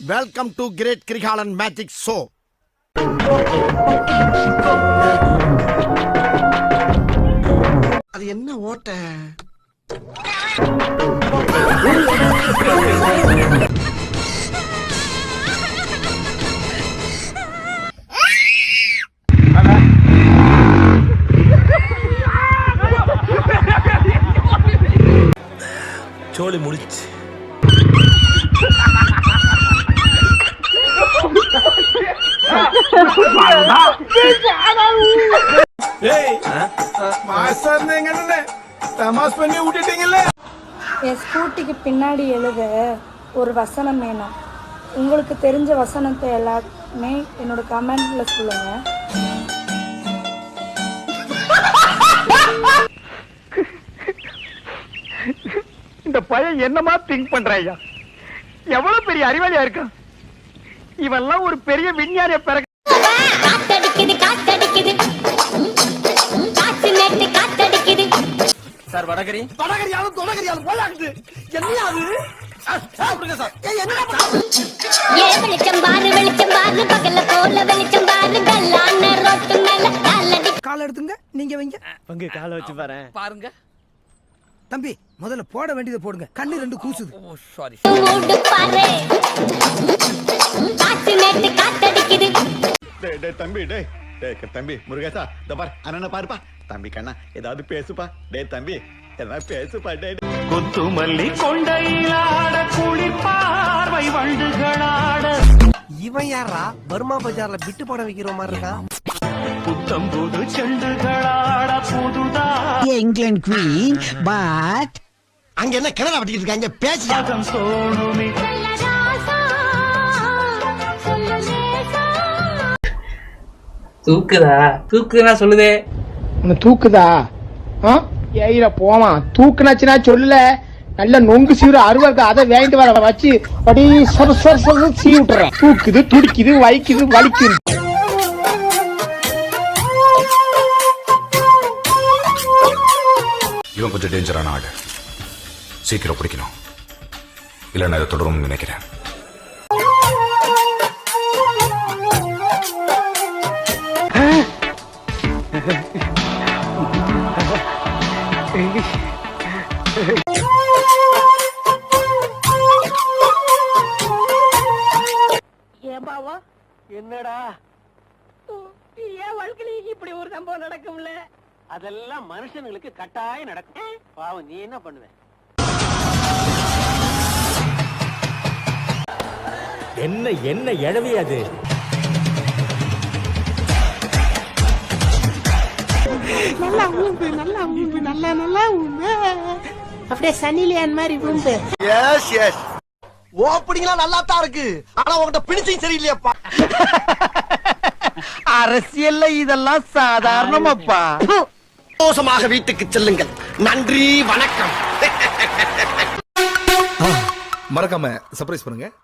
Welcome to great Kirikalan magic show. அது என்ன ஓட்ட? சோலி முடிச்சு. என் ஸ்கூட்டிக்கு பின்னாடி எழுத ஒரு வசனம் வேணும். உங்களுக்கு தெரிஞ்ச வசனத்தை எல்லாமே என்னோட கமெண்ட்ல சொல்லுங்க. இந்த பையன் என்னமா திங்க் பண்றாயா? எவ்வளவு பெரிய அறிவாளியா இருக்கான் இவெல்லாம். ஒரு பெரிய விஞ்ஞானிய பிறகு சார் வடகரி வடகரியாலும் தொடகரியாலும் போலாக்குது. என்னையாது? கால எடுத்துங்க, நீங்க வைங்க. பங்கு காலை வச்சு பாருங்க. தம்பி முதல்ல போட வேண்டியதை போடுங்க. கண்ணு ரெண்டு கூசுது. சாரி. தம்பி முருகேசா பார் அண்ணன பாருப்பா. தம்பி கண்ணா ஏதாவது பேசுப்பா. டே தம்பி ஏதாவது பேசுப்பா. டே கொத்துமல்லி கொண்டையிலாட குளிர் பார்வை வண்டுகளாட. இவன் யாரா பர்மா பஜார்ல பிட்டு படம் வைக்கிற மாதிரி இருக்கான். புத்தம் புது செண்டுகளாட புதுதா இங்கிலாந்து குவீன் பட் அங்க என்ன கிணறு வட்டிக்கிட்டு இருக்காங்க. பேசி சோனுமி. தூக்குதுன்னா சொல்லுதே. உன்னை தூக்குதா? ஏயில போமா தூக்குனாச்சுன்னா சொல்லல. நல்ல நொங்கு சீவு அருவாக்கு அதை வேண்டிட்டு வர வச்சு அப்படியே சீ விட்டுறேன். தூக்குது, துடிக்குது, வைக்குது, வலிக்குது. இவன் கொஞ்சம் டேஞ்சரான ஆடு. சீக்கிரம் பிடிக்கணும், இல்ல நான் இதை தொடரும்னு நினைக்கிறேன். ஏபாவா என்னடா என் வாழ்க்கையில இப்படி ஒரு சம்பவம் நடக்கும்ல. அதெல்லாம் மனுஷங்களுக்கு கட்டாயம் நடக்கும். பாவம் நீ என்ன பண்ணுவ? என்ன என்ன எழவி அது? நல்லா ஊம்பு, நல்லா ஊம்பு, நல்லா ஊம்பு. அப்படியே சனிலியான் மாதிரி ஊம்பு. எஸ் எஸ் ஓப்பனிங்லாம் நல்லா தான் இருக்கு. ஆனா உங்ககிட்ட பினிஷிங் சரியில்லையாப்பா. அரசியல்ல இதெல்லாம் சாதாரணமாப்பா. சந்தோஷமாக வீட்டுக்கு செல்லுங்கள். நன்றி, வணக்கம். மறக்காம சர்ப்ரைஸ் பண்ணுங்க.